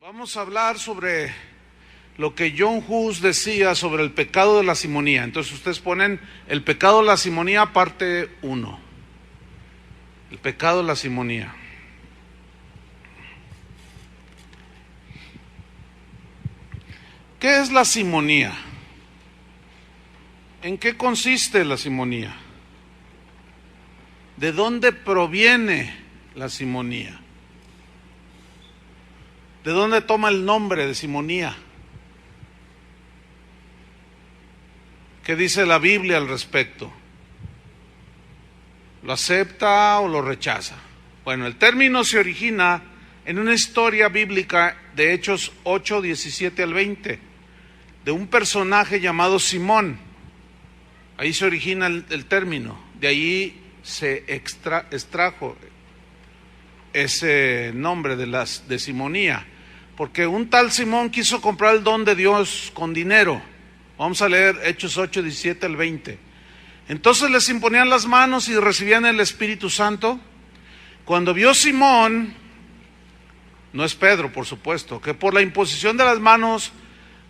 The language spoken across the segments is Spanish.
Vamos a hablar sobre lo que John Hus decía sobre el pecado de la simonía. Entonces ustedes ponen el pecado de la simonía parte 1. El pecado de la simonía. ¿Qué es la simonía? ¿En qué consiste la simonía? ¿De dónde proviene la simonía? ¿De dónde toma el nombre de simonía? ¿Qué dice la Biblia al respecto? ¿Lo acepta o lo rechaza? Bueno, el término se origina en una historia bíblica de Hechos 8, 17 al 20, de un personaje llamado Simón. Ahí se origina el término, de ahí se extrajo ese nombre de simonía, porque un tal Simón quiso comprar el don de Dios con dinero. Vamos a leer Hechos 8, 17 al 20. Entonces les imponían las manos y recibían el Espíritu Santo. Cuando vio Simón, no es Pedro por supuesto, que por la imposición de las manos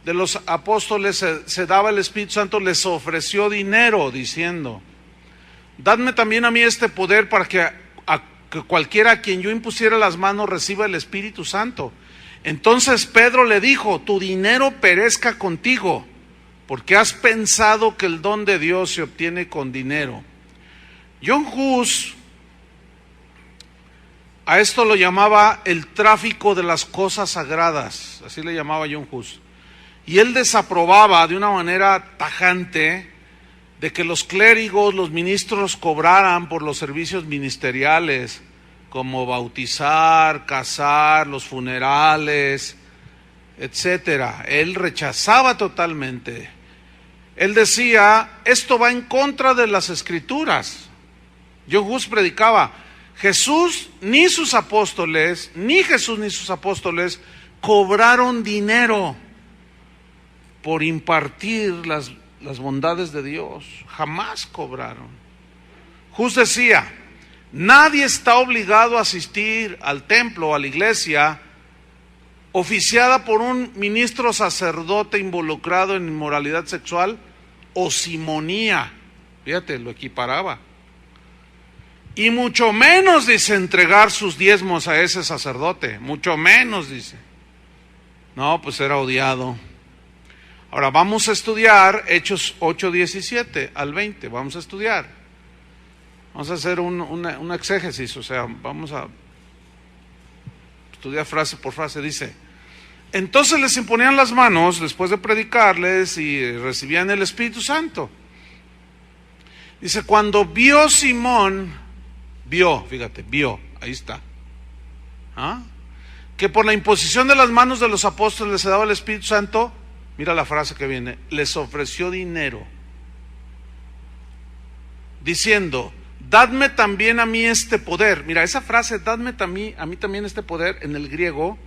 de los apóstoles se daba el Espíritu Santo, les ofreció dinero diciendo: dadme también a mí este poder para que cualquiera a quien yo impusiera las manos reciba el Espíritu Santo. Entonces Pedro le dijo: tu dinero perezca contigo, porque has pensado que el don de Dios se obtiene con dinero. John Hus a esto lo llamaba el tráfico de las cosas sagradas, así le llamaba John Hus. Y él desaprobaba de una manera tajante de que los clérigos, los ministros cobraran por los servicios ministeriales, como bautizar, casar, los funerales, etcétera. Él rechazaba totalmente. Él decía: esto va en contra de las Escrituras. John Hus predicaba: Jesús ni sus apóstoles, cobraron dinero por impartir las bondades de Dios. Jamás cobraron. Hus decía: nadie está obligado a asistir al templo o a la iglesia oficiada por un ministro sacerdote involucrado en inmoralidad sexual o simonía. Fíjate, lo equiparaba. Y mucho menos, dice, entregar sus diezmos a ese sacerdote. Mucho menos, dice. No, pues era odiado. Ahora vamos a estudiar Hechos 8, 17 al 20. Vamos a estudiar. Vamos a hacer una exégesis, o sea, vamos a estudiar frase por frase. Dice: entonces les imponían las manos después de predicarles y recibían el Espíritu Santo. Dice: cuando vio Simón, vio, ahí está, que por la imposición de las manos de los apóstoles se daba el Espíritu Santo, mira la frase que viene, les ofreció dinero, diciendo: dadme también a mí este poder. Mira, esa frase, dadme a mí también este poder, en el griego,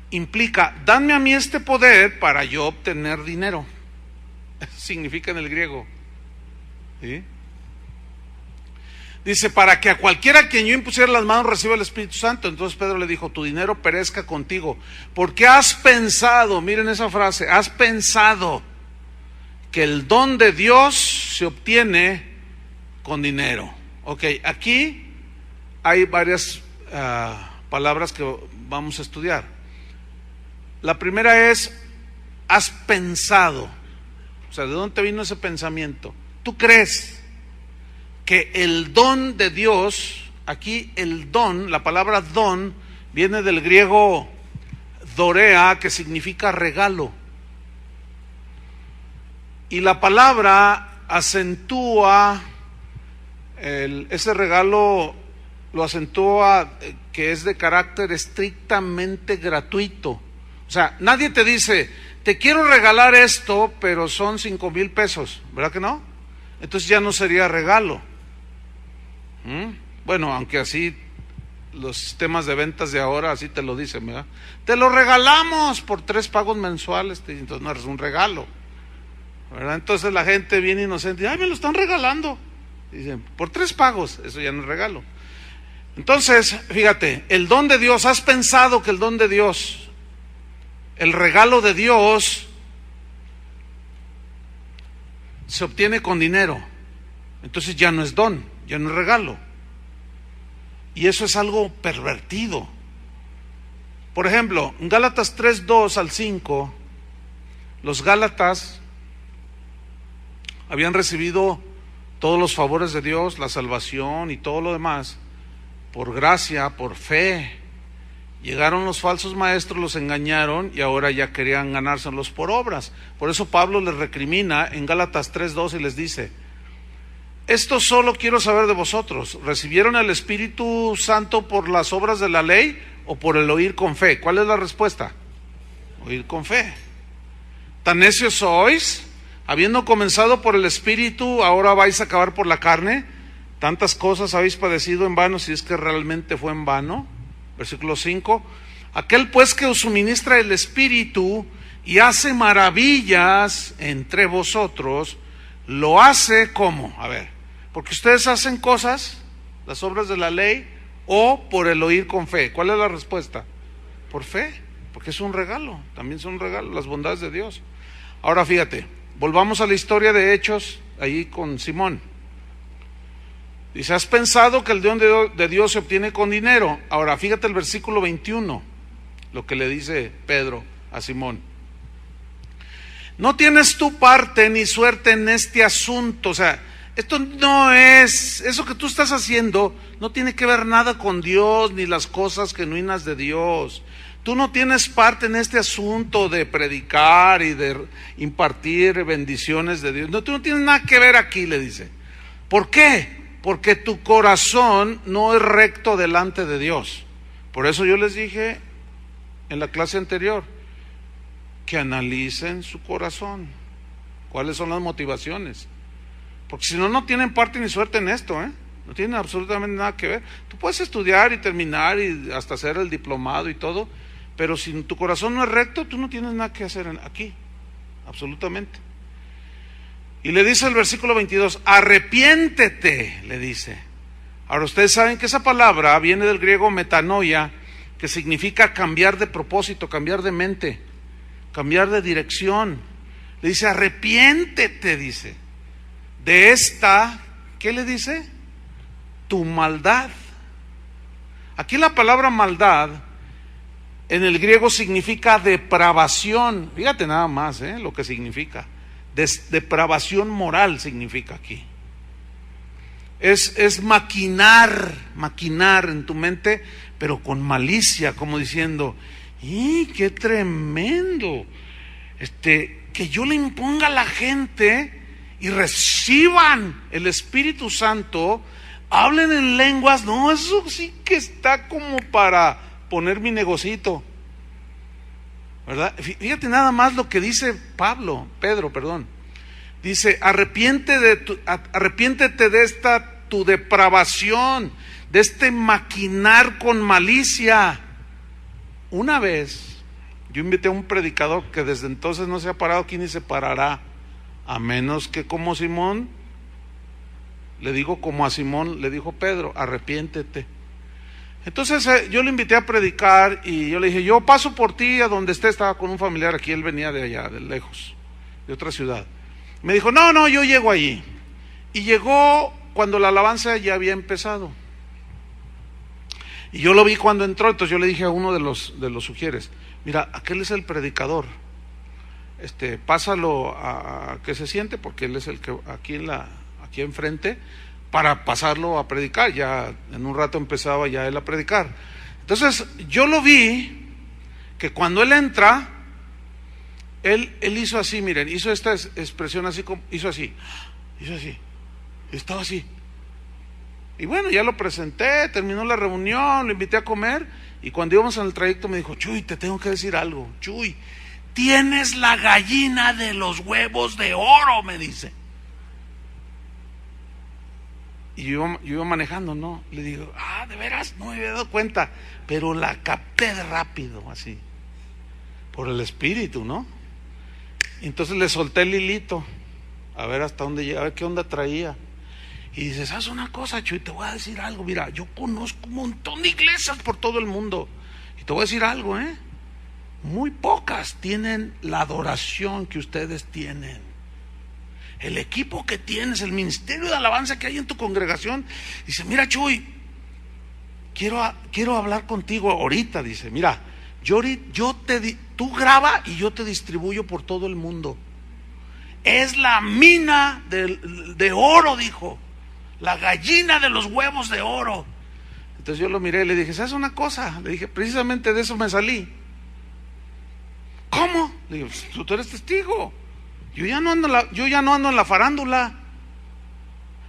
implica: dadme a mí este poder para yo obtener dinero. Eso significa en el griego. ¿Sí? Dice: para que a cualquiera a quien yo impusiera las manos reciba el Espíritu Santo. Entonces Pedro le dijo: tu dinero perezca contigo, porque has pensado, miren esa frase, has pensado que el don de Dios se obtiene con dinero. Ok, aquí hay varias palabras que vamos a estudiar. La primera es: has pensado. O sea, ¿de dónde te vino ese pensamiento? ¿Tú crees que el don de Dios, aquí el don, la palabra don, viene del griego dorea, que significa regalo? Y la palabra acentúa, ese regalo lo acentúa, que es de carácter estrictamente gratuito. O sea, nadie te dice: te quiero regalar esto, pero son 5,000 pesos, ¿verdad que no? Entonces ya no sería regalo. Bueno, aunque así los sistemas de ventas de ahora así te lo dicen, ¿verdad? Te lo regalamos por 3 pagos mensuales, entonces no es un regalo, ¿verdad? Entonces la gente viene inocente y: ay, me lo están regalando. Dicen: por 3 pagos, eso ya no es regalo. Entonces, fíjate, el don de Dios, ¿has pensado que el don de Dios el regalo de Dios se obtiene con dinero, entonces ya no es don, ya no es regalo. Y eso es algo pervertido. Por ejemplo, en Gálatas 3:2 al 5, los Gálatas habían recibido todos los favores de Dios, la salvación y todo lo demás, por gracia, por fe. Llegaron los falsos maestros, los engañaron y ahora ya querían ganárselos por obras. Por eso Pablo les recrimina en Gálatas 3:2 y les dice: esto solo quiero saber de vosotros, ¿recibieron el Espíritu Santo por las obras de la ley o por el oír con fe? ¿Cuál es la respuesta? Oír con fe. ¿Tan necios sois? Habiendo comenzado por el Espíritu, ¿ahora vais a acabar por la carne? ¿Tantas cosas habéis padecido en vano, si es que realmente fue en vano? Versículo 5. Aquel pues que os suministra el Espíritu y hace maravillas entre vosotros, lo hace ¿cómo? A ver, porque ustedes hacen cosas, las obras de la ley, o por el oír con fe. ¿Cuál es la respuesta? Por fe, porque es un regalo, también son un regalo, las bondades de Dios. Ahora fíjate, volvamos a la historia de Hechos, ahí con Simón. Dice: ¿has pensado que el don de Dios se obtiene con dinero? Ahora fíjate el versículo 21, lo que le dice Pedro a Simón. No tienes tu parte ni suerte en este asunto. O sea, esto no es, eso que tú estás haciendo no tiene que ver nada con Dios ni las cosas genuinas de Dios. Tú no tienes parte en este asunto de predicar y de impartir bendiciones de Dios. No, tú no tienes nada que ver aquí, le dice. ¿Por qué? Porque tu corazón no es recto delante de Dios. Por eso yo les dije en la clase anterior que analicen su corazón. ¿Cuáles son las motivaciones? Porque si no, no tienen parte ni suerte en esto, no tienen absolutamente nada que ver. Tú puedes estudiar y terminar y hasta hacer el diplomado y todo, pero si tu corazón no es recto, tú no tienes nada que hacer aquí, absolutamente. Y le dice el versículo 22, arrepiéntete, le dice. Ahora ustedes saben que esa palabra viene del griego metanoia, que significa cambiar de propósito, cambiar de mente, cambiar de dirección. Le dice, arrepiéntete, dice, de esta, ¿qué le dice? Tu maldad. Aquí la palabra maldad en el griego significa depravación. Fíjate nada más lo que significa. Depravación moral significa aquí. Es maquinar en tu mente, pero con malicia, como diciendo, ¡y qué tremendo! Que yo le imponga a la gente y reciban el Espíritu Santo, hablen en lenguas. No, eso sí que está como para poner mi negocito, ¿verdad? Fíjate nada más lo que dice Pedro. Dice, arrepiéntete de esta tu depravación, de este maquinar con malicia. Una vez yo invité a un predicador que desde entonces no se ha parado aquí ni se parará, a menos que como Simón, le digo como a Simón le dijo Pedro, arrepiéntete. Entonces yo le invité a predicar y yo le dije, yo paso por ti a donde esté. Estaba con un familiar aquí, él venía de allá, de lejos, de otra ciudad. Me dijo, no, yo llego allí. Y llegó cuando la alabanza ya había empezado. Y yo lo vi cuando entró. Entonces yo le dije a uno de los sugieres, mira, aquel es el predicador, pásalo a que se siente, porque él es el que aquí enfrente, para pasarlo a predicar. Ya en un rato empezaba ya él a predicar. Entonces yo lo vi que cuando él entra, él hizo así, miren, hizo esta expresión así, hizo así, estaba así. Y bueno, ya lo presenté, terminó la reunión, lo invité a comer, y cuando íbamos en el trayecto me dijo, Chuy, te tengo que decir algo. Chuy, tienes la gallina de los huevos de oro, me dice. Y yo iba manejando, ¿no? Le digo, de veras, no me había dado cuenta, pero la capté de rápido, así, por el Espíritu, ¿no? Entonces le solté el hilito, a ver hasta dónde llega, a ver qué onda traía. Y dice, ¿sabes una cosa, Chuy? Te voy a decir algo. Mira, yo conozco un montón de iglesias por todo el mundo, y te voy a decir algo, muy muy pocas tienen la adoración que ustedes tienen. El equipo que tienes, el ministerio de alabanza que hay en tu congregación. Dice, mira, Chuy, quiero hablar contigo ahorita. Dice, mira, tú graba y yo te distribuyo por todo el mundo. Es la mina de oro, dijo. La gallina de los huevos de oro. Entonces yo lo miré y le dije, ¿sabes una cosa? Le dije, precisamente de eso me salí. ¿Cómo? Le dije, tú eres testigo. Yo ya no ando en la farándula.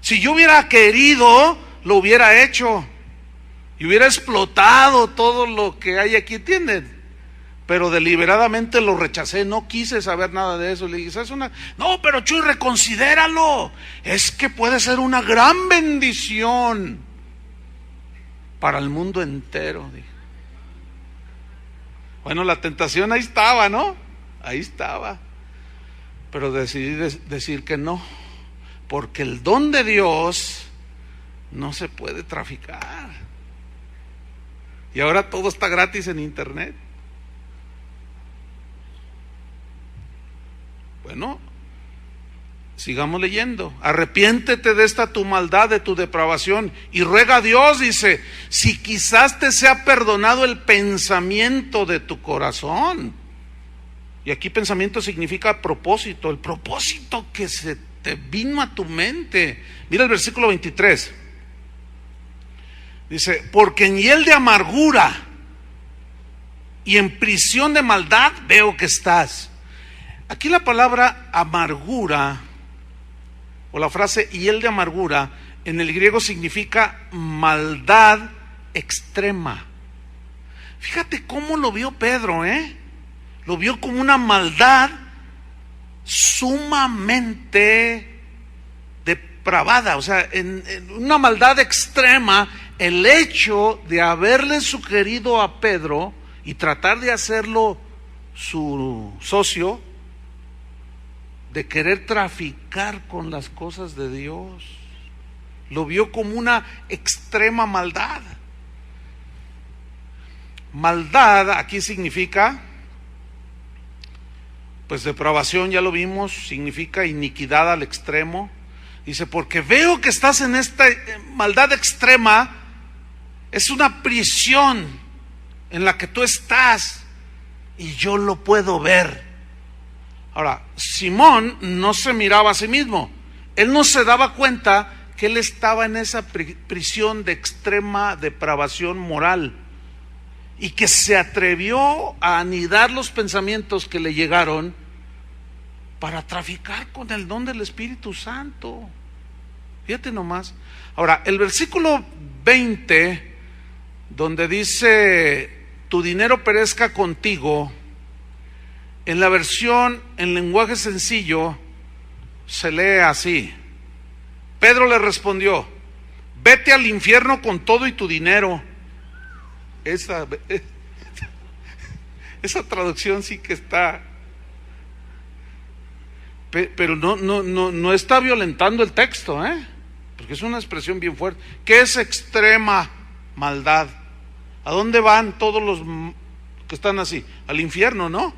Si yo hubiera querido, lo hubiera hecho. Y hubiera explotado todo lo que hay aquí, ¿entienden? Pero deliberadamente lo rechacé, no quise saber nada de eso. Le dije, ¿sabes una? No, pero Chuy, reconsidéralo. Es que puede ser una gran bendición para el mundo entero. Dije. Bueno, la tentación ahí estaba, ¿no? Ahí estaba. Pero decidí decir que no, porque el don de Dios no se puede traficar. Y ahora todo está gratis en internet. Bueno, sigamos leyendo. Arrepiéntete de esta tu maldad, de tu depravación, y ruega a Dios, dice, si quizás te sea perdonado el pensamiento de tu corazón. Y aquí pensamiento significa propósito, el propósito que se te vino a tu mente. Mira el versículo 23. Dice, porque en hiel de amargura y en prisión de maldad veo que estás. Aquí la palabra amargura, o la frase hiel de amargura, en el griego significa maldad extrema. Fíjate cómo lo vio Pedro, lo vio como una maldad sumamente depravada, o sea, en una maldad extrema, el hecho de haberle sugerido a Pedro y tratar de hacerlo su socio, de querer traficar con las cosas de Dios, lo vio como una extrema maldad. Maldad aquí significa, pues depravación, ya lo vimos, significa iniquidad al extremo. Dice, porque veo que estás en esta maldad extrema, es una prisión en la que tú estás y yo lo puedo ver. Ahora, Simón no se miraba a sí mismo, él no se daba cuenta que él estaba en esa prisión de extrema depravación moral y que se atrevió a anidar los pensamientos que le llegaron para traficar con el don del Espíritu Santo. Fíjate nomás. Ahora, el versículo 20, donde dice, tu dinero perezca contigo, en la versión en lenguaje sencillo se lee así. Pedro le respondió, vete al infierno con todo y tu dinero. Esa traducción sí que está, pero no está violentando el texto, porque es una expresión bien fuerte. ¿Qué es extrema maldad? ¿A dónde van todos los que están así? Al infierno, ¿no?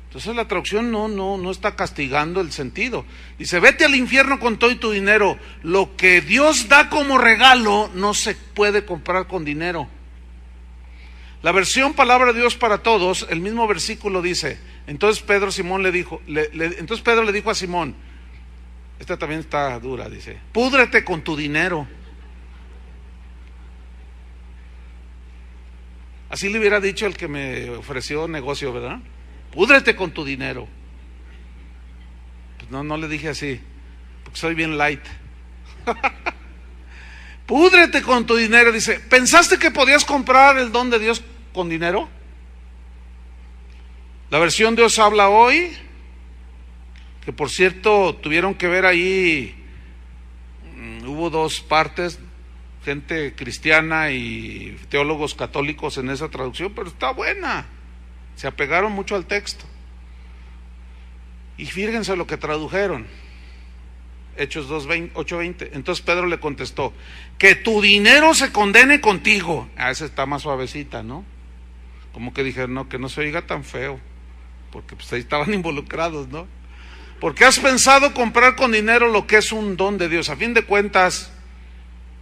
Entonces la traducción no está castigando el sentido. Dice, vete al infierno con todo y tu dinero. Lo que Dios da como regalo no se puede comprar con dinero. La versión Palabra de Dios para Todos, el mismo versículo dice, entonces Pedro le dijo a Simón, esta también está dura, dice, púdrete con tu dinero. Así le hubiera dicho el que me ofreció negocio, ¿verdad? Púdrete con tu dinero. Pues no le dije así, porque soy bien light. Púdrete con tu dinero, dice, ¿pensaste que podías comprar el don de Dios con dinero? La versión Dios habla hoy, que por cierto tuvieron que ver ahí, hubo dos partes, gente cristiana y teólogos católicos en esa traducción, pero está buena, se apegaron mucho al texto. Y fíjense lo que tradujeron, Hechos 8:20. Entonces Pedro le contestó, que tu dinero se condene contigo. Esa está más suavecita, ¿no? Como que dijeron, no, que no se oiga tan feo, porque pues ahí estaban involucrados, ¿no? ¿Por qué has pensado comprar con dinero lo que es un don de Dios? A fin de cuentas,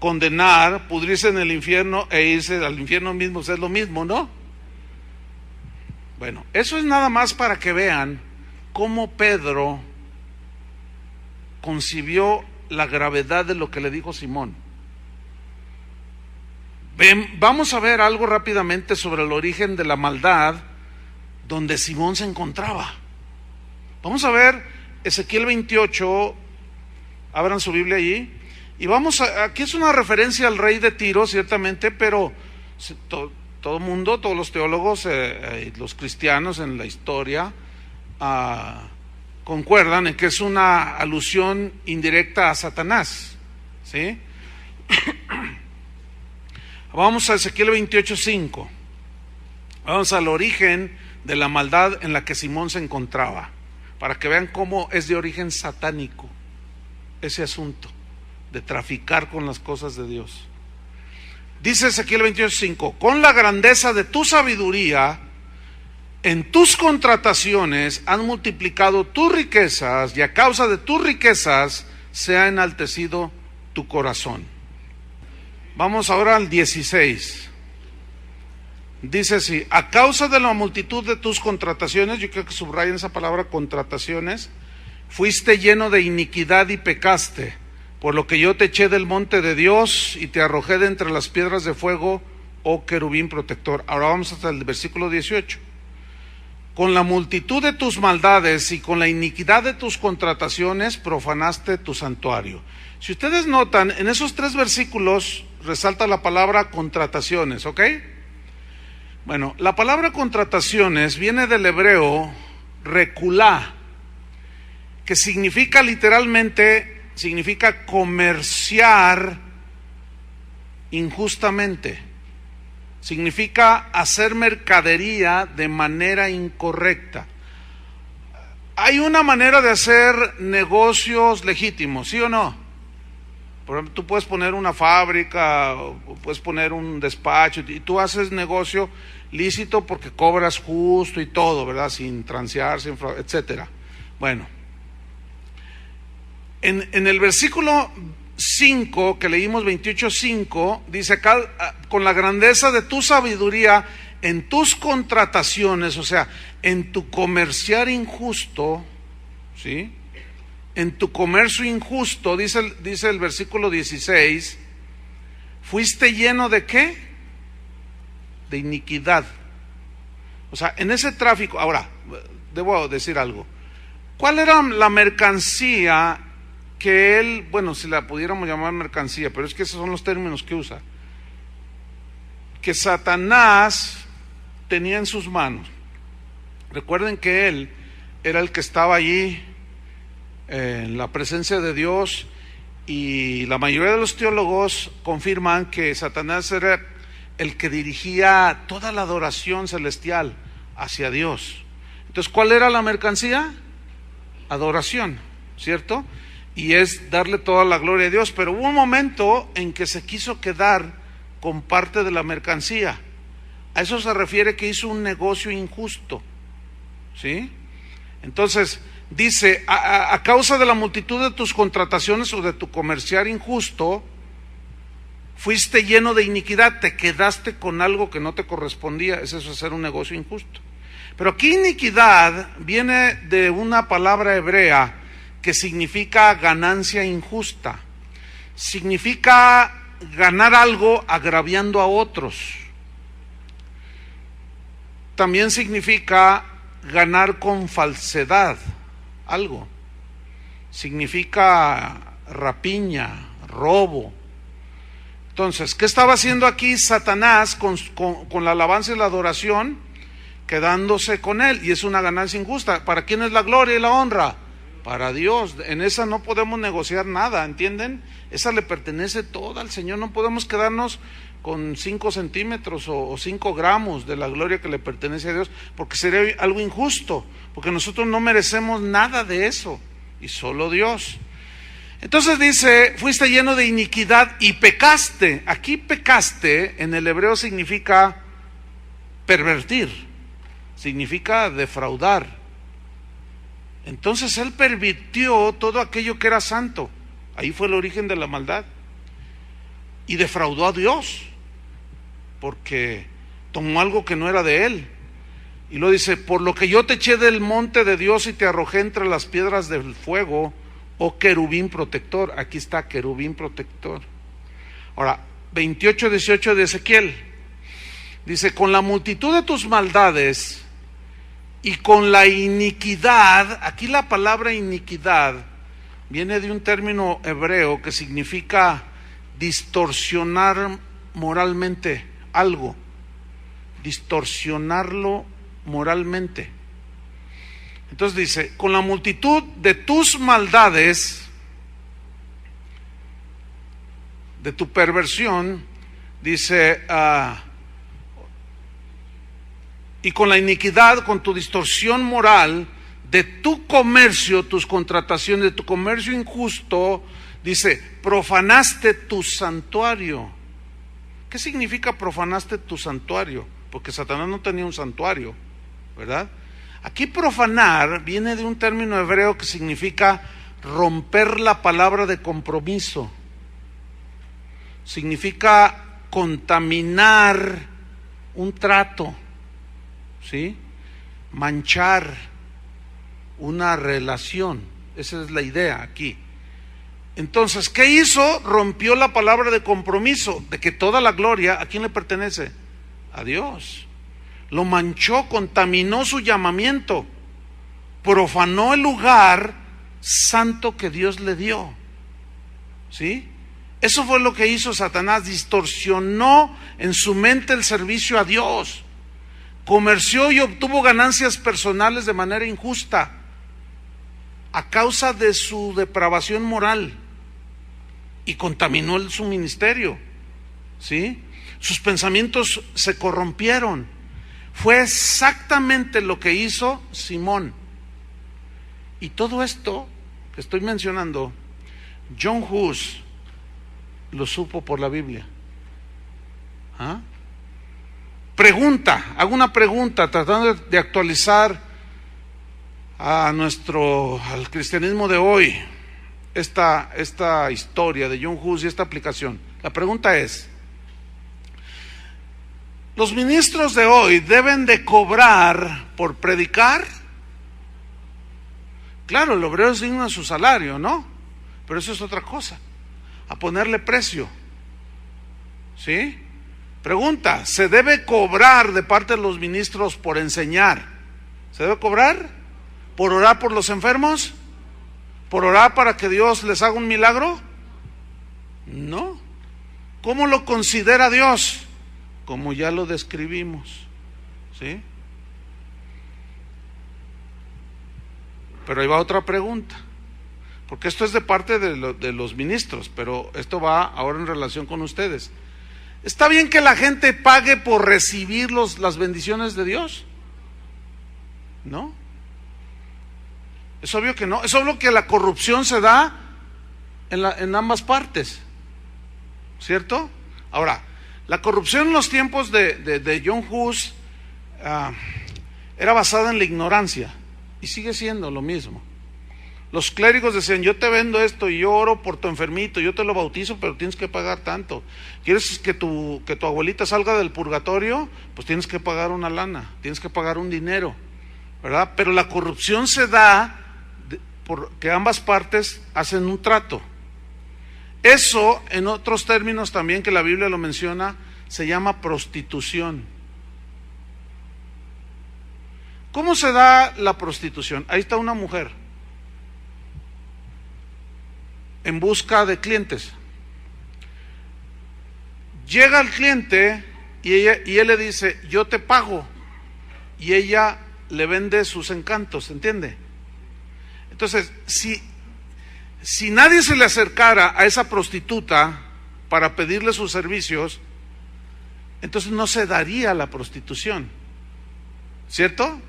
condenar, pudrirse en el infierno e irse al infierno mismo es lo mismo, ¿no? Bueno, eso es nada más para que vean cómo Pedro concibió la gravedad de lo que le dijo Simón. Vamos a ver algo rápidamente sobre el origen de la maldad donde Simón se encontraba. Vamos a ver Ezequiel 28, abran su Biblia allí, y aquí es una referencia al rey de Tiro, ciertamente, pero todo el mundo, todos los teólogos, los cristianos en la historia, concuerdan en que es una alusión indirecta a Satanás, ¿sí? Vamos a Ezequiel 28:5. Vamos al origen de la maldad en la que Simón se encontraba, para que vean cómo es de origen satánico ese asunto de traficar con las cosas de Dios. Dice Ezequiel 28:5: con la grandeza de tu sabiduría, en tus contrataciones han multiplicado tus riquezas, y a causa de tus riquezas se ha enaltecido tu corazón. Vamos ahora al 16. Dice así: a causa de la multitud de tus contrataciones, yo creo que subrayen esa palabra contrataciones, fuiste lleno de iniquidad y pecaste, por lo que yo te eché del monte de Dios y te arrojé de entre las piedras de fuego, oh querubín protector. Ahora vamos hasta el versículo 18. Con la multitud de tus maldades y con la iniquidad de tus contrataciones profanaste tu santuario. Si ustedes notan, en esos 3 versículos resalta la palabra contrataciones, ¿ok? Bueno, la palabra contrataciones viene del hebreo reculá, que significa literalmente, significa comerciar injustamente. Significa hacer mercadería de manera incorrecta. Hay una manera de hacer negocios legítimos, ¿sí o no? Por ejemplo, tú puedes poner una fábrica, o puedes poner un despacho, y tú haces negocio lícito porque cobras justo y todo, ¿verdad? Sin transear, sin fraude, etcétera. Bueno, en el versículo 5 que leímos, 28:5, dice acá: con la grandeza de tu sabiduría en tus contrataciones, o sea, en tu comerciar injusto, ¿sí? En tu comercio injusto, dice el versículo 16, fuiste lleno de ¿qué? De iniquidad. O sea, en ese tráfico. Ahora, debo decir algo. ¿Cuál era la mercancía que él, bueno, si la pudiéramos llamar mercancía, pero es que esos son los términos que usa, que Satanás tenía en sus manos? Recuerden que él era el que estaba allí en la presencia de Dios, y la mayoría de los teólogos confirman que Satanás era el que dirigía toda la adoración celestial hacia Dios. Entonces, ¿cuál era la mercancía? Adoración, ¿cierto? Y es darle toda la gloria a Dios. Pero hubo un momento en que se quiso quedar con parte de la mercancía. A eso se refiere que hizo un negocio injusto, ¿sí? Entonces dice: a causa de la multitud de tus contrataciones o de tu comerciar injusto, fuiste lleno de iniquidad, te quedaste con algo que no te correspondía. Es eso, hacer un negocio injusto. Pero aquí iniquidad viene de una palabra hebrea que significa ganancia injusta. Significa ganar algo agraviando a otros. También significa ganar con falsedad algo. Significa rapiña, robo. Entonces, ¿qué estaba haciendo aquí Satanás con la alabanza y la adoración? Quedándose con él, y es una ganancia injusta. ¿Para quién es la gloria y la honra? Para Dios. En esa no podemos negociar nada, ¿entienden? Esa le pertenece toda al Señor. No podemos quedarnos con 5 centímetros o 5 gramos de la gloria que le pertenece a Dios, porque sería algo injusto, porque nosotros no merecemos nada de eso, y solo Dios. Entonces dice: fuiste lleno de iniquidad y pecaste. Aquí pecaste en el hebreo significa Pervertir significa defraudar. Entonces él pervirtió todo aquello que era santo. Ahí fue el origen de la maldad. Y defraudó a Dios, porque tomó algo que no era de él. Y lo dice: por lo que yo te eché del monte de Dios y te arrojé entre las piedras del fuego, oh querubín protector. Aquí está, querubín protector. Ahora, 28:18 de Ezequiel. Dice: con la multitud de tus maldades y con la iniquidad. Aquí la palabra iniquidad viene de un término hebreo que significa distorsionar moralmente algo, distorsionarlo moralmente. Entonces dice: con la multitud de tus maldades, de tu perversión, dice, y con la iniquidad, con tu distorsión moral, de tu comercio, tus contrataciones, de tu comercio injusto, dice, profanaste tu santuario. ¿Qué significa profanaste tu santuario? Porque Satanás no tenía un santuario, ¿verdad? Aquí profanar viene de un término hebreo que significa romper la palabra de compromiso. Significa contaminar un trato, ¿sí? Manchar una relación. Esa es la idea aquí. Entonces, ¿qué hizo? Rompió la palabra de compromiso, de que toda la gloria, ¿a quién le pertenece? A Dios. Lo manchó, contaminó su llamamiento, profanó el lugar santo que Dios le dio, ¿sí? Eso fue lo que hizo Satanás, distorsionó en su mente el servicio a Dios, comerció y obtuvo ganancias personales de manera injusta, a causa de su depravación moral, y contaminó su ministerio, ¿sí? Sus pensamientos se corrompieron. Fue exactamente lo que hizo Simón. Y todo esto que estoy mencionando, John Hus lo supo por la Biblia. ¿Ah? Hago una pregunta tratando de actualizar al cristianismo de hoy esta historia de John Hus y esta aplicación. La pregunta es: ¿los ministros de hoy deben de cobrar por predicar? Claro, el obrero asigna su salario, ¿no? Pero eso es otra cosa, a ponerle precio, ¿sí? Pregunta: ¿se debe cobrar de parte de los ministros por enseñar? ¿Se debe cobrar? ¿Por orar por los enfermos? ¿Por orar para que Dios les haga un milagro? No. ¿Cómo lo considera Dios? Como ya lo describimos, ¿sí? Pero ahí va otra pregunta, porque esto es de parte de los ministros, pero esto va ahora en relación con ustedes. ¿Está bien que la gente pague por recibir las bendiciones de Dios? ¿No? Es obvio que no. Es obvio que la corrupción se da en ambas partes, ¿cierto? Ahora, la corrupción en los tiempos de John Hus era basada en la ignorancia, y sigue siendo lo mismo. Los clérigos decían: yo te vendo esto y yo oro por tu enfermito, yo te lo bautizo, pero tienes que pagar tanto. ¿Quieres que tu abuelita salga del purgatorio? Pues tienes que pagar una lana, tienes que pagar un dinero, ¿verdad? Pero la corrupción se da porque ambas partes hacen un trato. Eso, en otros términos también que la Biblia lo menciona, se llama prostitución. ¿Cómo se da la prostitución? Ahí está una mujer en busca de clientes. Llega el cliente y él le dice: yo te pago, y ella le vende sus encantos, ¿entiende? Entonces, si nadie se le acercara a esa prostituta para pedirle sus servicios, entonces no se daría la prostitución, ¿cierto?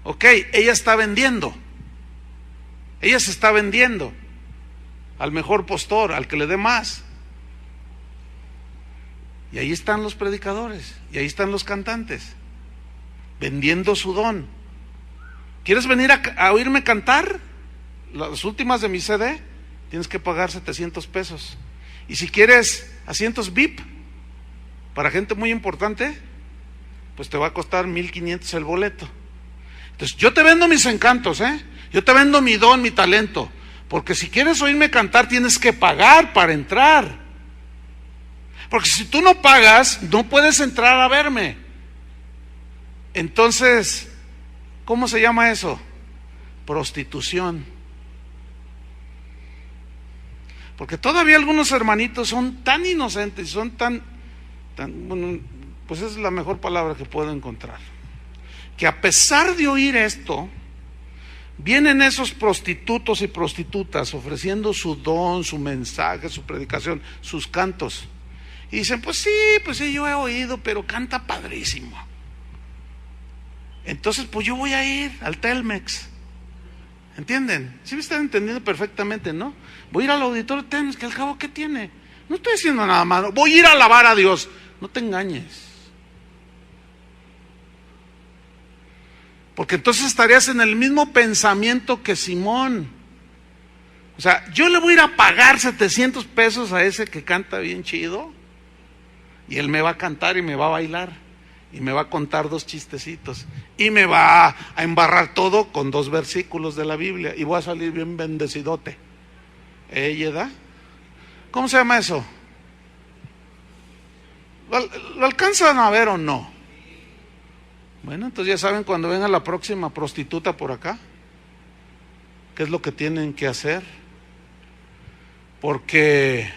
Ok, ella está vendiendo, ella se está vendiendo al mejor postor, al que le dé más. Y ahí están los predicadores, y ahí están los cantantes, vendiendo su don. ¿Quieres venir a oírme cantar? Las últimas de mi CD, tienes que pagar 700 pesos. Y si quieres asientos VIP, para gente muy importante, pues te va a costar 1,500 el boleto. Entonces, yo te vendo mis encantos, yo te vendo mi don, mi talento, porque si quieres oírme cantar, tienes que pagar para entrar. Porque si tú no pagas, no puedes entrar a verme. Entonces, ¿cómo se llama eso? Prostitución. Porque todavía algunos hermanitos son tan inocentes, son tan bueno, pues es la mejor palabra que puedo encontrar, que a pesar de oír esto, vienen esos prostitutos y prostitutas ofreciendo su don, su mensaje, su predicación, sus cantos. Y dicen, pues sí, yo he oído, pero canta padrísimo. Entonces, pues yo voy a ir al Telmex. ¿Entienden? Sí me están entendiendo perfectamente, ¿no? Voy a ir al auditorio Telmex, que al cabo, ¿qué tiene? No estoy diciendo nada malo. Voy a ir a alabar a Dios. No te engañes. Porque entonces estarías en el mismo pensamiento que Simón. O sea, yo le voy a ir a pagar 700 pesos a ese que canta bien chido. Y él me va a cantar y me va a bailar. Y me va a contar 2 chistecitos. Y me va a embarrar todo con 2 versículos de la Biblia. Y voy a salir bien bendecidote. ¿Da? ¿Cómo se llama eso? ¿Lo alcanzan a ver o no? Bueno, entonces ya saben, cuando venga la próxima prostituta por acá, ¿qué es lo que tienen que hacer? Porque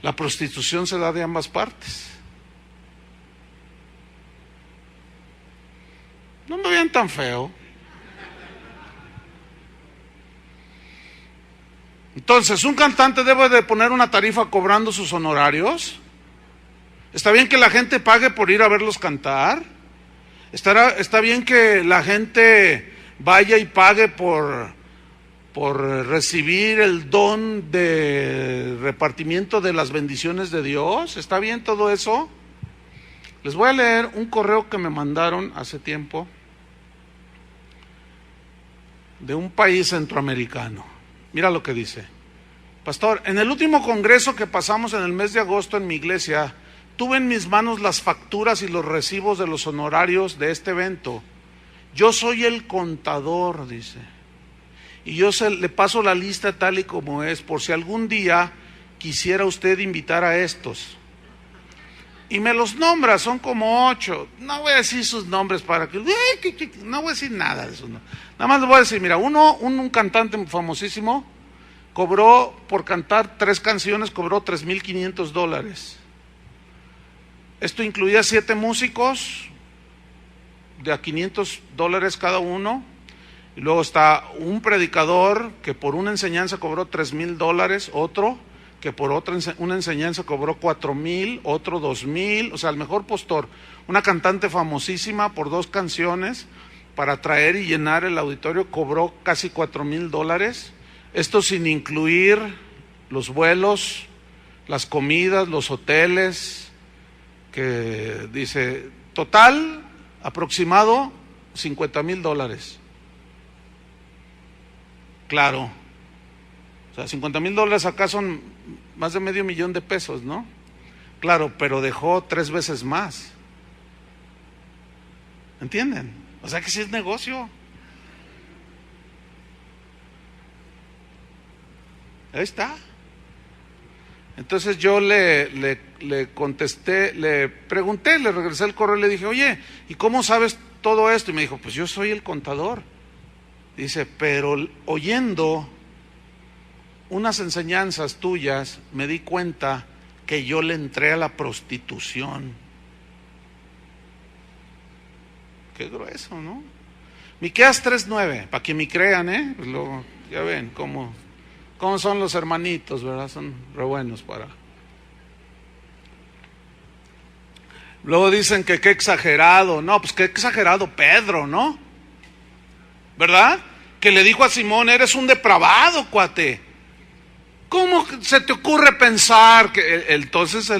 la prostitución se da de ambas partes. No me vean tan feo. Entonces, ¿un cantante debe de poner una tarifa cobrando sus honorarios? ¿Está bien que la gente pague por ir a verlos cantar? ¿Está bien que la gente vaya y pague por recibir el don de repartimiento de las bendiciones de Dios? ¿Está bien todo eso? Les voy a leer un correo que me mandaron hace tiempo de un país centroamericano. Mira lo que dice. Pastor, en el último congreso que pasamos en el mes de agosto en mi iglesia, tuve en mis manos las facturas y los recibos de los honorarios de este evento. Yo soy el contador, dice. Y yo le paso la lista tal y como es, por si algún día quisiera usted invitar a estos. Y me los nombra, son como 8. No voy a decir sus nombres para que... No voy a decir nada de eso. No. Nada más les voy a decir, mira, un cantante famosísimo cobró, por cantar 3 canciones, cobró $3,500. Esto incluía 7 músicos de a $500 cada uno. Y luego está un predicador que por una enseñanza cobró $3,000, otro que por una enseñanza cobró $4,000, otro $2,000, o sea, el mejor postor. Una cantante famosísima por 2 canciones para traer y llenar el auditorio cobró casi $4,000. Esto sin incluir los vuelos, las comidas, los hoteles, que dice, total, aproximado, $50,000. Claro. O sea, $50,000 acá son más de $500,000, ¿no? Claro, pero dejó 3 veces más. ¿Entienden? O sea que sí es negocio. Ahí está. Entonces yo le contesté, le pregunté, le regresé el correo y le dije, oye, ¿y cómo sabes todo esto? Y me dijo, pues yo soy el contador. Dice, pero oyendo unas enseñanzas tuyas, me di cuenta que yo le entré a la prostitución. Qué grueso, ¿no? Miqueas 3:9, para que me crean, pues ya ven cómo son los hermanitos, ¿verdad? Son re buenos para... Luego dicen que qué exagerado. No, pues qué exagerado Pedro, ¿no? ¿Verdad? Que le dijo a Simón, eres un depravado, cuate. ¿Cómo se te ocurre pensar que entonces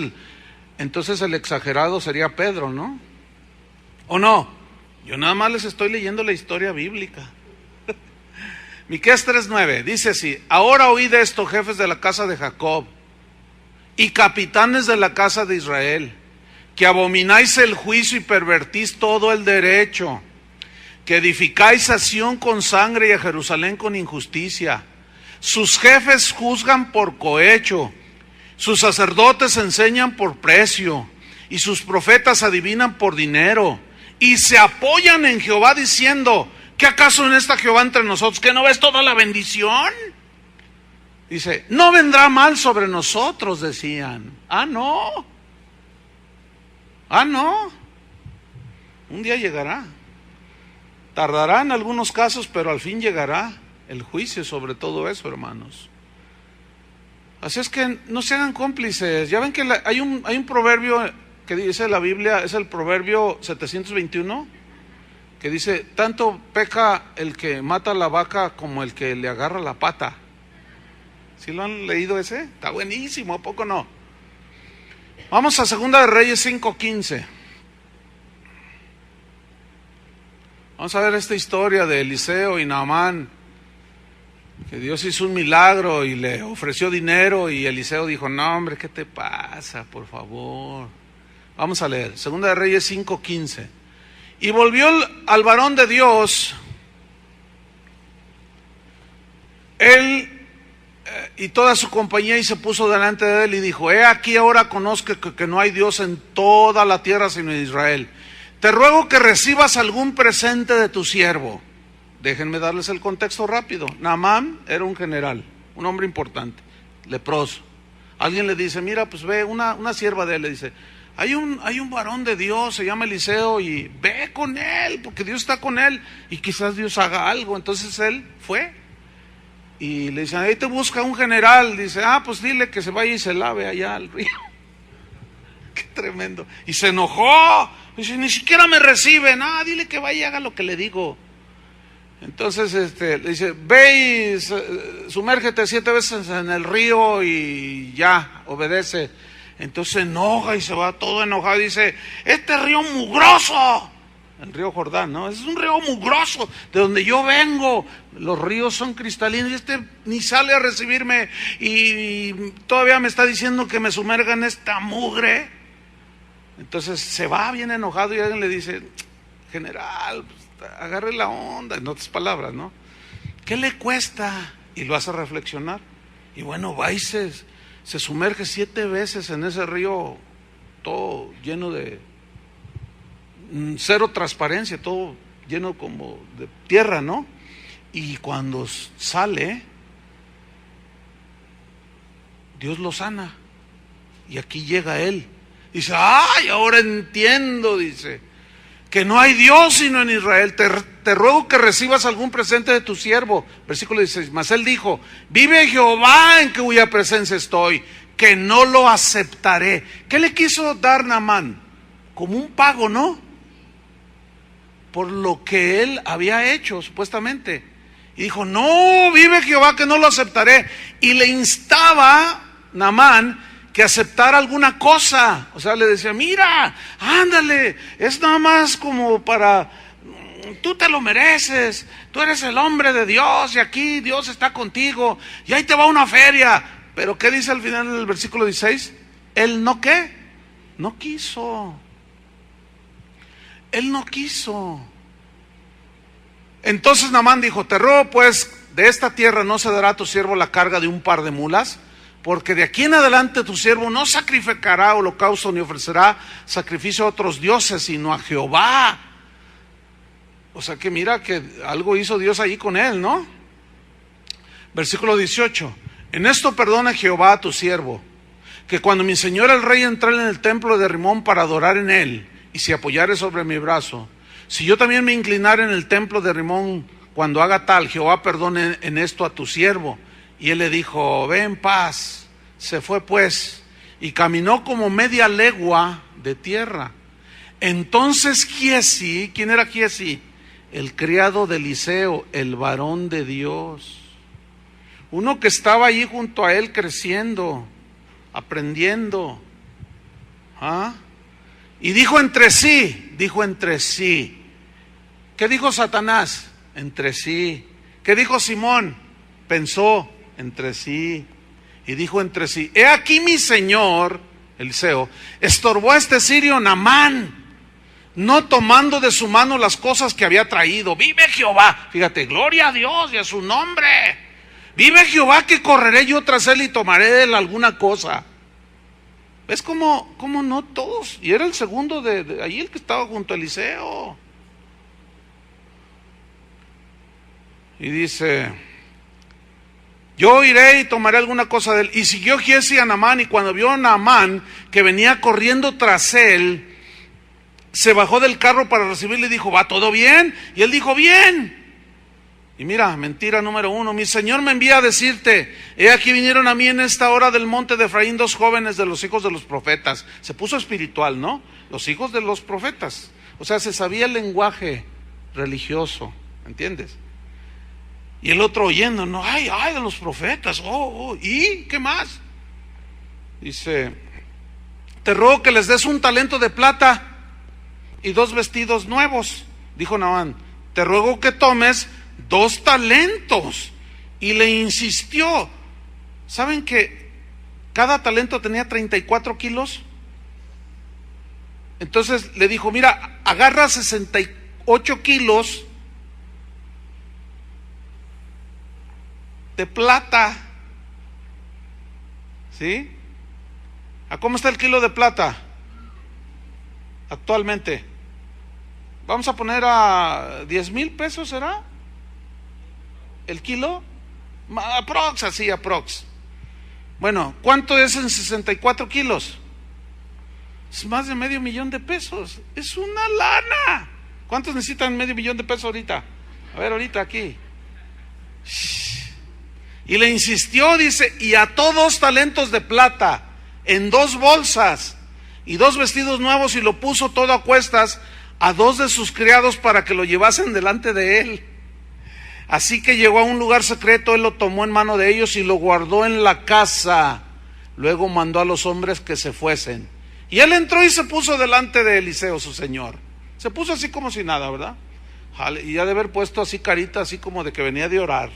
entonces el exagerado sería Pedro, ¿no? ¿O no? Yo nada más les estoy leyendo la historia bíblica. Miqueas 3:9 dice así: ahora oíd esto, jefes de la casa de Jacob y capitanes de la casa de Israel, que abomináis el juicio y pervertís todo el derecho, que edificáis a Sión con sangre y a Jerusalén con injusticia. Sus jefes juzgan por cohecho, sus sacerdotes enseñan por precio, y sus profetas adivinan por dinero, y se apoyan en Jehová diciendo: ¿qué acaso en esta Jehová entre nosotros? ¿Que no ves toda la bendición? Dice, no vendrá mal sobre nosotros, decían. No. No. Un día llegará. Tardará en algunos casos, pero al fin llegará el juicio sobre todo eso, hermanos. Así es que no se hagan cómplices. Ya ven que hay un proverbio que dice la Biblia, es el proverbio 721, que dice, tanto peca el que mata a la vaca como el que le agarra la pata. ¿Sí lo han leído ese? Está buenísimo, ¿a poco no? Vamos a Segunda de Reyes 5:15. Vamos a ver esta historia de Eliseo y Naamán, que Dios hizo un milagro y le ofreció dinero, y Eliseo dijo, no hombre, ¿qué te pasa? Por favor. Vamos a leer, Segunda de Reyes 5:15. Y volvió al varón de Dios, él y toda su compañía, y se puso delante de él y dijo, he aquí ahora conozco que no hay Dios en toda la tierra sino en Israel. Te ruego que recibas algún presente de tu siervo. Déjenme darles el contexto rápido. Naamán era un general, un hombre importante, leproso. Alguien le dice, mira, pues ve, una sierva de él le dice, hay un varón de Dios, se llama Eliseo, y ve con él, porque Dios está con él, y quizás Dios haga algo. Entonces él fue, y le dicen, ahí te busca un general. Dice, pues dile que se vaya y se lave allá al río. Qué tremendo. Y se enojó, dice, ni siquiera me recibe. No, dile que vaya y haga lo que le digo. Entonces le dice, ve y sumérgete 7 veces en el río y ya, obedece. Entonces se enoja y se va todo enojado y dice, este río mugroso, el río Jordán, ¿no? Es un río mugroso, de donde yo vengo, los ríos son cristalinos, y este ni sale a recibirme y todavía me está diciendo que me sumerga en esta mugre. Entonces se va bien enojado y alguien le dice, general, pues, agarre la onda, en otras palabras, ¿no? ¿Qué le cuesta? Y lo hace reflexionar. Y bueno, va y se sumerge 7 veces en ese río, todo lleno de cero transparencia, todo lleno como de tierra, ¿no? Y cuando sale, Dios lo sana. Y aquí llega él. Dice, ¡ay, ahora entiendo! Dice, que no hay Dios sino en Israel. Te ruego que recibas algún presente de tu siervo. Versículo 16, mas él dijo, vive Jehová en cuya presencia estoy, que no lo aceptaré. ¿Qué le quiso dar Naamán? Como un pago, ¿no? Por lo que él había hecho, supuestamente. Y dijo, no, vive Jehová que no lo aceptaré. Y le instaba Naamán que aceptara alguna cosa. O sea, le decía, mira, ándale, es nada más como para, tú te lo mereces, tú eres el hombre de Dios y aquí Dios está contigo y ahí te va una feria. Pero ¿qué dice al final del versículo 16? Él no, ¿qué? No quiso. Él no quiso. Entonces Naamán dijo, te ruego pues, de esta tierra no se dará a tu siervo la carga de un par de mulas, porque de aquí en adelante tu siervo no sacrificará holocausto ni ofrecerá sacrificio a otros dioses, sino a Jehová. O sea que mira que algo hizo Dios ahí con él, ¿no? Versículo 18. En esto perdona Jehová a tu siervo, que cuando mi señor el rey entrare en el templo de Rimón para adorar en él, y se apoyare sobre mi brazo, si yo también me inclinare en el templo de Rimón, cuando haga tal, Jehová perdone en esto a tu siervo. Y él le dijo, ve en paz. Se fue pues, y caminó como media legua de tierra. Entonces Giezi, ¿quién era Giezi? El criado de Eliseo, el varón de Dios. Uno que estaba allí junto a él creciendo, aprendiendo. ¿Ah? Y dijo entre sí. ¿Qué dijo Satanás? Entre sí. ¿Qué dijo Simón? Pensó entre sí. Y dijo entre sí: he aquí mi señor, Eliseo, estorbó a este sirio Naamán, no tomando de su mano las cosas que había traído. Vive Jehová. Fíjate, gloria a Dios y a su nombre. Vive Jehová que correré yo tras él y tomaré de él alguna cosa. ¿Ves cómo no todos? Y era el segundo de ahí, el que estaba junto a Eliseo. Y dice: yo iré y tomaré alguna cosa de él. Y siguió Giezi a Naamán, y cuando vio a Naamán que venía corriendo tras él, se bajó del carro para recibirle y dijo: ¿va todo bien? Y él dijo: bien. Y mira, mentira número 1, mi Señor me envía a decirte: he aquí vinieron a mí en esta hora del monte de Efraín 2 jóvenes de los hijos de los profetas. Se puso espiritual, ¿no? Los hijos de los profetas. O sea, se sabía el lenguaje religioso, ¿entiendes? Y el otro oyendo, no, ay, de los profetas, ¿y qué más? Dice: te ruego que les des un talento de plata y 2 vestidos nuevos. Dijo Naamán: te ruego que tomes 2 talentos. Y le insistió. ¿Saben que cada talento tenía 34 kilos? Entonces le dijo: mira, agarra 68 kilos de plata. ¿Sí? ¿A cómo está el kilo de plata actualmente? Vamos a poner a 10,000 pesos, ¿será? ¿El kilo? Aprox. Bueno, ¿cuánto es en 64 kilos? Es más de $500,000 de pesos. Es una lana. ¿Cuántos necesitan $500,000 de pesos ahorita? A ver, ahorita aquí. Y le insistió, dice: y ató 2 talentos de plata en 2 bolsas y 2 vestidos nuevos, y lo puso todo a cuestas a 2 de sus criados para que lo llevasen delante de él. Así que llegó a un lugar secreto, él lo tomó en mano de ellos y lo guardó en la casa. Luego mandó a los hombres que se fuesen. Y él entró y se puso delante de Eliseo, su señor. Se puso así como si nada, ¿verdad? Y ha de haber puesto así carita, así como de que venía de orar.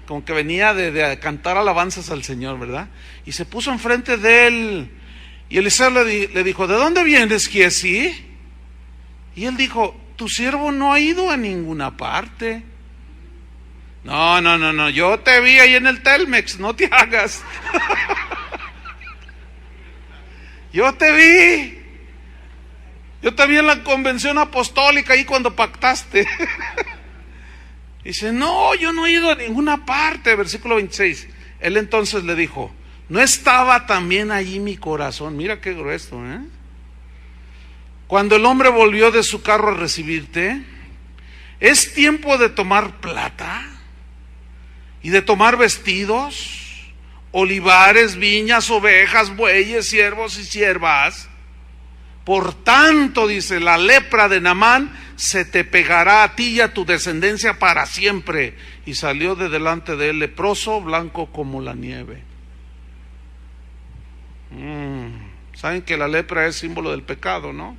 Como que venía de cantar alabanzas al Señor, ¿verdad? Y se puso enfrente de él. Y Eliseo le dijo: ¿de dónde vienes, Giezi? Y él dijo: tu siervo no ha ido a ninguna parte. No, yo te vi ahí en el Telmex, no te hagas. Yo te vi en la convención apostólica ahí cuando pactaste. Dice: no, yo no he ido a ninguna parte. Versículo 26. Él entonces le dijo: ¿no estaba también allí mi corazón? Mira qué grueso, ¿eh? Cuando el hombre volvió de su carro a recibirte, ¿es tiempo de tomar plata y de tomar vestidos, olivares, viñas, ovejas, bueyes, siervos y siervas? Por tanto, dice, la lepra de Naamán se te pegará a ti y a tu descendencia para siempre. Y salió de delante de él leproso, blanco como la nieve. Saben que la lepra es símbolo del pecado, ¿no?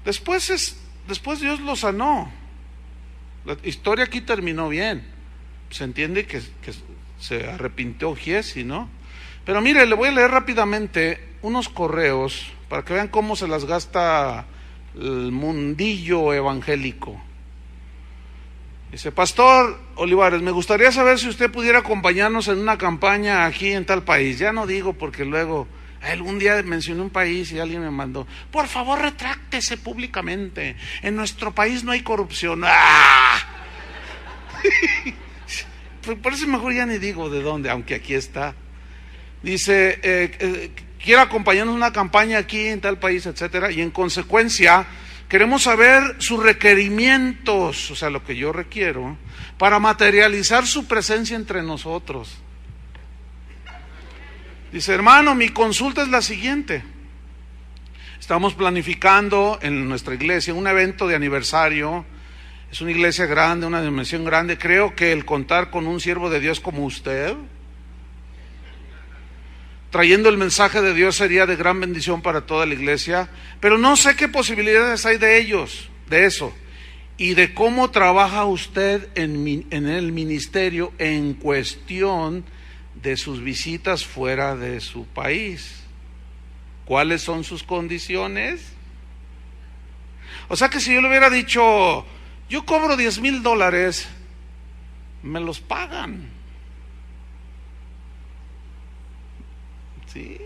Después Dios lo sanó. La historia aquí terminó bien. Se entiende que se arrepintió Giezi, ¿no? Pero mire, le voy a leer rápidamente unos correos para que vean cómo se las gasta el mundillo evangélico. Dice: Pastor Olivares, me gustaría saber si usted pudiera acompañarnos en una campaña aquí en tal país. Ya no digo porque luego algún día mencioné un país y alguien me mandó: por favor, retráctese públicamente. En nuestro país no hay corrupción. ¡Ah! Por eso mejor ya ni digo de dónde, aunque aquí está. Dice: quiero acompañarnos en una campaña aquí en tal país, etcétera, y en consecuencia queremos saber sus requerimientos, o sea, lo que yo requiero, para materializar su presencia entre nosotros. Dice: hermano, mi consulta es la siguiente. Estamos planificando en nuestra iglesia un evento de aniversario. Es una iglesia grande, una dimensión grande. Creo que el contar con un siervo de Dios como usted trayendo el mensaje de Dios sería de gran bendición para toda la iglesia, pero no sé qué posibilidades hay de eso, y de cómo trabaja usted en el ministerio en cuestión de sus visitas fuera de su país. ¿Cuáles son sus condiciones? O sea que si yo le hubiera dicho, yo cobro $10,000, me los pagan. Sí.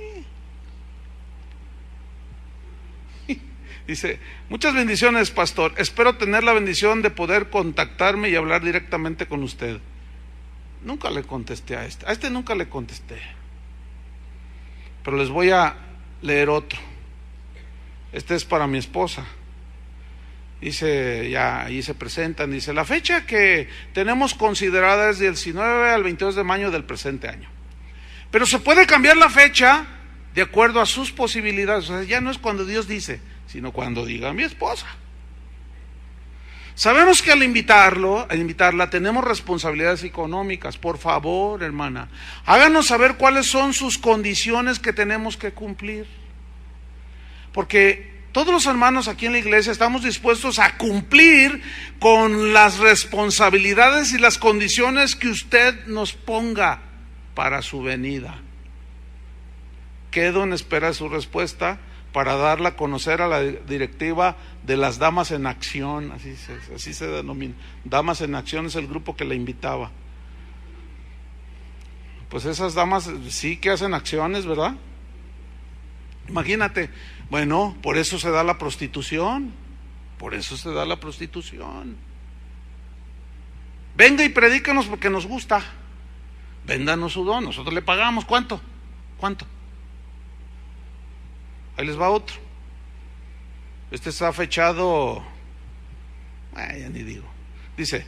Dice, muchas bendiciones, pastor. Espero tener la bendición de poder contactarme y hablar directamente con usted. Nunca le contesté a este nunca le contesté. Pero les voy a leer otro. Este es para mi esposa. Dice, ya ahí se presentan, dice, la fecha que tenemos considerada es del 19 al 22 de mayo del presente año. Pero se puede cambiar la fecha de acuerdo a sus posibilidades. O sea, ya no es cuando Dios dice, sino cuando diga mi esposa. Sabemos que al invitarla tenemos responsabilidades económicas. Por favor, hermana, háganos saber cuáles son sus condiciones que tenemos que cumplir. Porque todos los hermanos aquí en la iglesia estamos dispuestos a cumplir con las responsabilidades y las condiciones que usted nos ponga para su venida. Quedo en espera de su respuesta para darla a conocer a la directiva de las Damas en Acción, así se denomina. Damas en Acción es el grupo que la invitaba. Pues esas damas sí que hacen acciones, ¿verdad? Imagínate, bueno, por eso se da la prostitución, Venga y predícanos porque nos gusta. Véndanos su don, nosotros le pagamos. ¿Cuánto? Ahí les va otro. Este está fechado, ya ni digo. Dice,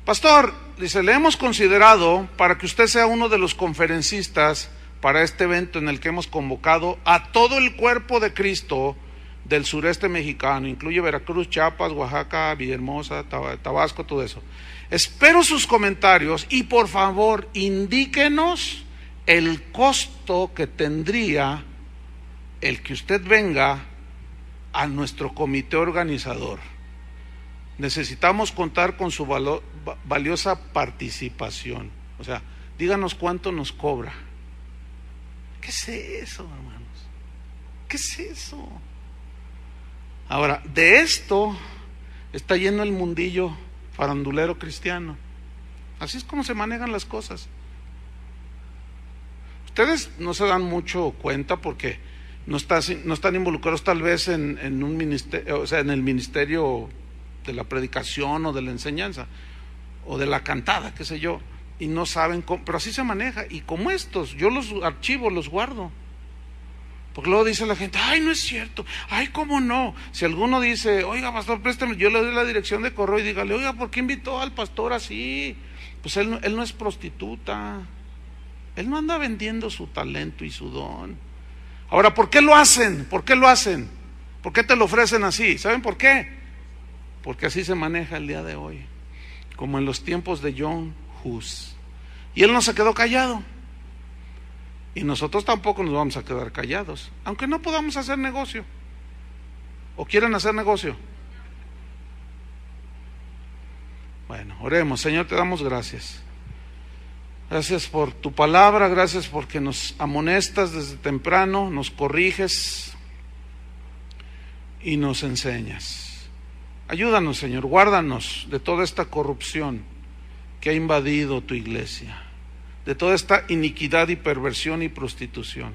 pastor, dice, le hemos considerado para que usted sea uno de los conferencistas para este evento en el que hemos convocado a todo el cuerpo de Cristo del sureste mexicano, incluye Veracruz, Chiapas, Oaxaca, Villahermosa, Tabasco, todo eso. Espero sus comentarios y por favor indíquenos el costo que tendría el que usted venga a nuestro comité organizador. Necesitamos contar con su valiosa participación. O sea, díganos cuánto nos cobra. ¿Qué es eso, hermanos? ¿Qué es eso? Ahora, de esto está lleno el mundillo farandulero cristiano. Así es como se manejan las cosas. Ustedes no se dan mucho cuenta porque no están involucrados tal vez en un ministerio, o sea, en el ministerio de la predicación o de la enseñanza o de la cantada, qué sé yo, y no saben cómo, pero así se maneja. Y como estos, yo los archivo, los guardo, porque luego dice la gente, ay, no es cierto, ay, cómo no. Si alguno dice, oiga, pastor, préstame, yo le doy la dirección de correo y dígale, oiga, ¿por qué invitó al pastor así? Pues él no es prostituta, él no anda vendiendo su talento y su don. Ahora, ¿por qué lo hacen? ¿Por qué te lo ofrecen así? ¿Saben por qué? Porque así se maneja el día de hoy, como en los tiempos de John Hus. Y él no se quedó callado. Y nosotros tampoco nos vamos a quedar callados, aunque no podamos hacer negocio. ¿O quieren hacer negocio? Bueno, oremos. Señor, te damos gracias. Gracias por tu palabra, gracias porque nos amonestas desde temprano, nos corriges y nos enseñas. Ayúdanos, Señor, guárdanos de toda esta corrupción que ha invadido tu iglesia, de toda esta iniquidad y perversión y prostitución.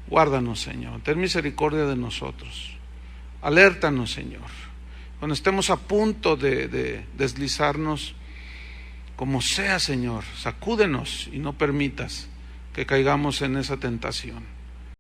Guárdanos, Señor, ten misericordia de nosotros. Alértanos, Señor, cuando estemos a punto de deslizarnos. Como sea, Señor, sacúdenos y no permitas que caigamos en esa tentación.